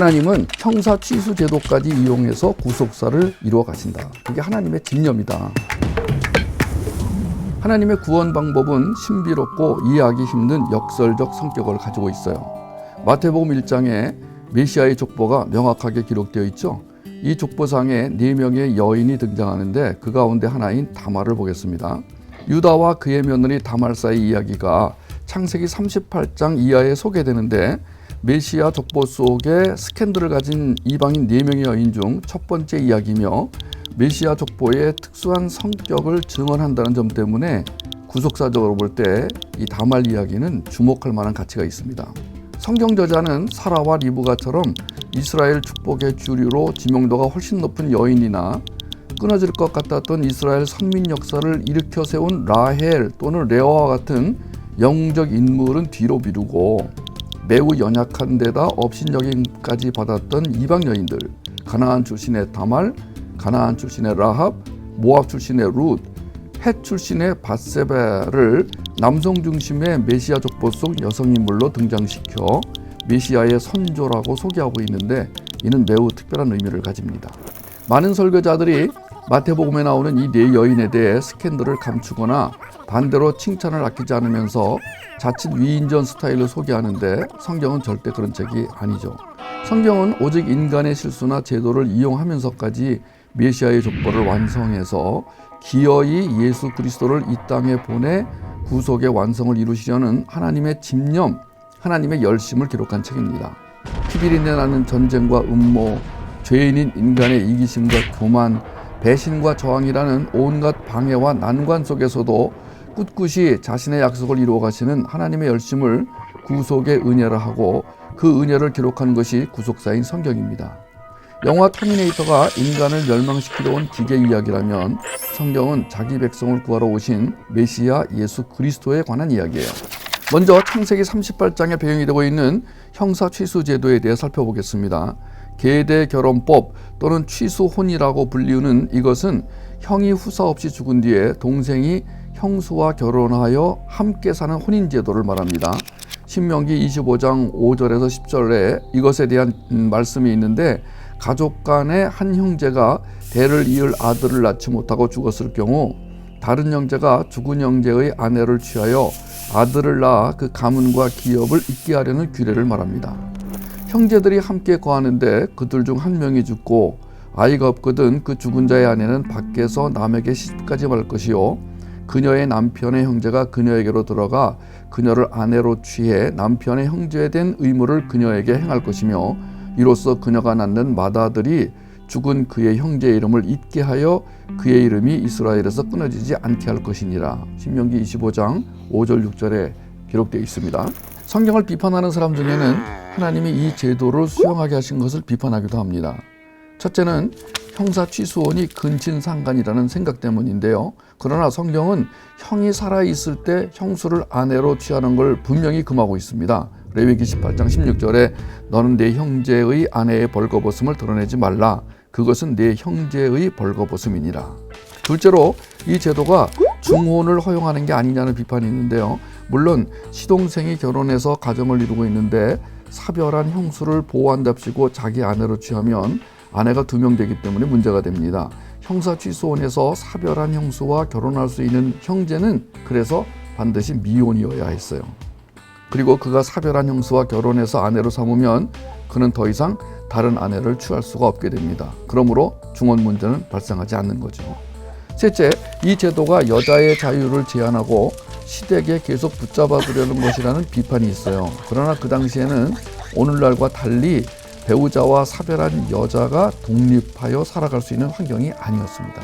하나님은 형사 취수 제도까지 이용해서 구속사를 이루어 가신다. 그게 하나님의 집념이다. 하나님의 구원 방법은 신비롭고 이해하기 힘든 역설적 성격을 가지고 있어요. 마태복음 1장에 메시아의 족보가 명확하게 기록되어 있죠. 이 족보상에 4명의 여인이 등장하는데 그 가운데 하나인 다말을 보겠습니다. 유다와 그의 며느리 다말 사이 이야기가 창세기 38장 이하에 소개되는데 메시아 족보 속에 스캔들을 가진 이방인 4명의 여인 중 첫 번째 이야기며 메시아 족보의 특수한 성격을 증언한다는 점 때문에 구속사적으로 볼 때 이 다말 이야기는 주목할 만한 가치가 있습니다. 성경 저자는 사라와 리브가처럼 이스라엘 축복의 주류로 지명도가 훨씬 높은 여인이나 끊어질 것 같았던 이스라엘 선민 역사를 일으켜 세운 라헬 또는 레아와 같은 영웅적 인물은 뒤로 미루고 매우 연약한 데다 업신여김까지 받았던 이방 여인들, 가나안 출신의 다말, 가나안 출신의 라합, 모압 출신의 룻, 헷 출신의 밧세바를 남성 중심의 메시아 족보 속 여성인물로 등장시켜 메시아의 선조라고 소개하고 있는데 이는 매우 특별한 의미를 가집니다. 많은 설교자들이 마태복음에 나오는 이 4여인에 대해 스캔들을 감추거나 반대로 칭찬을 아끼지 않으면서 자칫 위인전 스타일로 소개하는데 성경은 절대 그런 책이 아니죠. 성경은 오직 인간의 실수나 제도를 이용하면서까지 메시아의 족보를 완성해서 기어이 예수 그리스도를 이 땅에 보내 구속의 완성을 이루시려는 하나님의 집념, 하나님의 열심을 기록한 책입니다. 피비린내 나는 전쟁과 음모, 죄인인 인간의 이기심과 교만, 배신과 저항이라는 온갖 방해와 난관 속에서도 꿋꿋이 자신의 약속을 이루어 가시는 하나님의 열심을 구속의 은혜라 하고 그 은혜를 기록한 것이 구속사인 성경입니다. 영화 터미네이터가 인간을 멸망시키려 온 기계 이야기라면 성경은 자기 백성을 구하러 오신 메시아 예수 그리스도에 관한 이야기예요. 먼저 창세기 38장에 배경이 되고 있는 형사 취수 제도에 대해 살펴보겠습니다. 계대 결혼법 또는 취수혼이라고 불리우는 이것은 형이 후사 없이 죽은 뒤에 동생이 형수와 결혼하여 함께 사는 혼인 제도를 말합니다. 신명기 25장 5절에서 10절에 이것에 대한 말씀이 있는데 가족 간의 한 형제가 대를 이을 아들을 낳지 못하고 죽었을 경우 다른 형제가 죽은 형제의 아내를 취하여 아들을 낳아 그 가문과 기업을 잇게 하려는 규례를 말합니다. 형제들이 함께 거하는데 그들 중 한 명이 죽고 아이가 없거든 그 죽은 자의 아내는 밖에서 남에게 시집가지 말 것이요 그녀의 남편의 형제가 그녀에게로 들어가 그녀를 아내로 취해 남편의 형제에 된 의무를 그녀에게 행할 것이며 이로써 그녀가 낳는 맏아들이 죽은 그의 형제의 이름을 잊게 하여 그의 이름이 이스라엘에서 끊어지지 않게 할 것이니라. 신명기 25장 5절 6절에 기록되어 있습니다. 성경을 비판하는 사람 중에는 하나님이 이 제도를 수용하게 하신 것을 비판하기도 합니다. 첫째는 형사 취수혼이 근친상간이라는 생각 때문인데요. 그러나 성경은 형이 살아있을 때 형수를 아내로 취하는 걸 분명히 금하고 있습니다. 레위기 18장 16절에 너는 내 형제의 아내의 벌거벗음을 드러내지 말라. 그것은 내 형제의 벌거벗음이니라. 둘째로 이 제도가 중혼을 허용하는 게 아니냐는 비판이 있는데요. 물론 시동생이 결혼해서 가정을 이루고 있는데 사별한 형수를 보호한답시고 자기 아내로 취하면 아내가 2명 되기 때문에 문제가 됩니다. 형사 취소원에서 사별한 형수와 결혼할 수 있는 형제는 그래서 반드시 미혼이어야 했어요. 그리고 그가 사별한 형수와 결혼해서 아내로 삼으면 그는 더 이상 다른 아내를 취할 수가 없게 됩니다. 그러므로 중혼 문제는 발생하지 않는 거죠. 셋째, 이 제도가 여자의 자유를 제한하고 시댁에 계속 붙잡아 두려는 것이라는 비판이 있어요. 그러나 그 당시에는 오늘날과 달리 배우자와 사별한 여자가 독립하여 살아갈 수 있는 환경이 아니었습니다.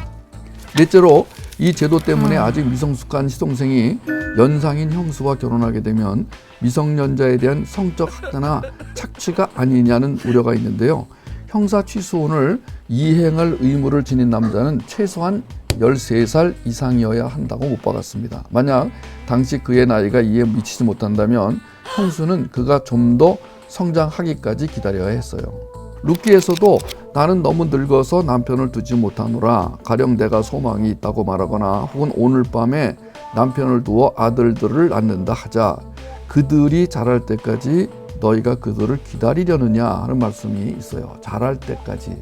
넷째로 이 제도 때문에 아직 미성숙한 시동생이 연상인 형수와 결혼하게 되면 미성년자에 대한 성적 학대나 착취가 아니냐는 우려가 있는데요. 형사 취소혼을 이행할 의무를 지닌 남자는 최소한 13살 이상이어야 한다고 못 박았습니다. 만약 당시 그의 나이가 이에 미치지 못한다면 형수는 그가 좀 더 성장하기까지 기다려야 했어요. 룻기에서도 나는 너무 늙어서 남편을 두지 못하노라 가령 내가 소망이 있다고 말하거나 혹은 오늘 밤에 남편을 두어 아들들을 낳는다 하자 그들이 자랄 때까지 너희가 그들을 기다리려느냐 하는 말씀이 있어요. 자랄 때까지.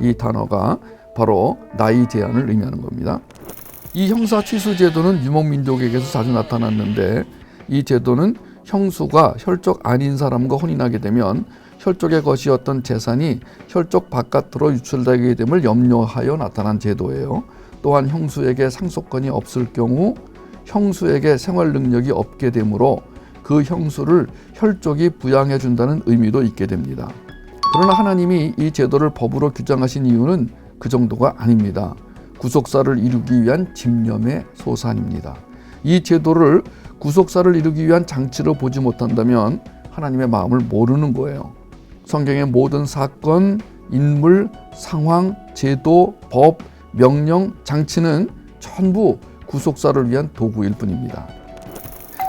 이 단어가 바로 나이 제한을 의미하는 겁니다. 이 형사 취수 제도는 유목민족에게서 자주 나타났는데, 이 제도는 형수가 혈족 아닌 사람과 혼인하게 되면 혈족의 것이었던 재산이 혈족 바깥으로 유출되게 됨을 염려하여 나타난 제도예요. 또한 형수에게 상속권이 없을 경우 형수에게 생활 능력이 없게 되므로 그 형수를 혈족이 부양해 준다는 의미도 있게 됩니다. 그러나 하나님이 이 제도를 법으로 규정하신 이유는 그 정도가 아닙니다. 구속사를 이루기 위한 집념의 소산입니다. 이 제도를 구속사를 이루기 위한 장치로 보지 못한다면 하나님의 마음을 모르는 거예요. 성경의 모든 사건, 인물, 상황, 제도, 법, 명령, 장치는 전부 구속사를 위한 도구일 뿐입니다.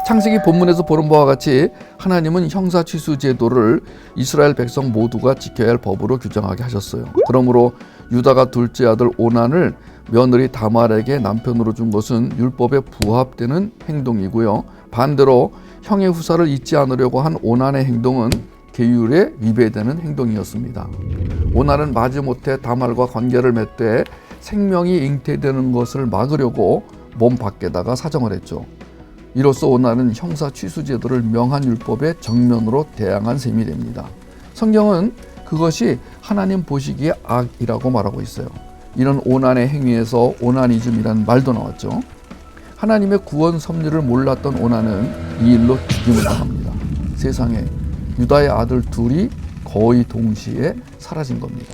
창세기 본문에서 보는 바와 같이 하나님은 형사 취수 제도를 이스라엘 백성 모두가 지켜야 할 법으로 규정하게 하셨어요. 그러므로 유다가 둘째 아들 오난을 며느리 다말에게 남편으로 준 것은 율법에 부합되는 행동이고요. 반대로 형의 후사를 잊지 않으려고 한 오난의 행동은 계율에 위배되는 행동이었습니다. 오난은 마지못해 다말과 관계를 맺되 생명이 잉태되는 것을 막으려고 몸 밖에다가 사정을 했죠. 이로써 오난은 형사 취수 제도를 명한 율법에 정면으로 대항한 셈이 됩니다. 성경은 그것이 하나님 보시기에 악이라고 말하고 있어요. 이런 오난의 행위에서 오나니즘이라는 말도 나왔죠. 하나님의 구원 섭리를 몰랐던 오난은 이 일로 죽임을 당합니다. 세상에 유다의 아들 둘이 거의 동시에 사라진 겁니다.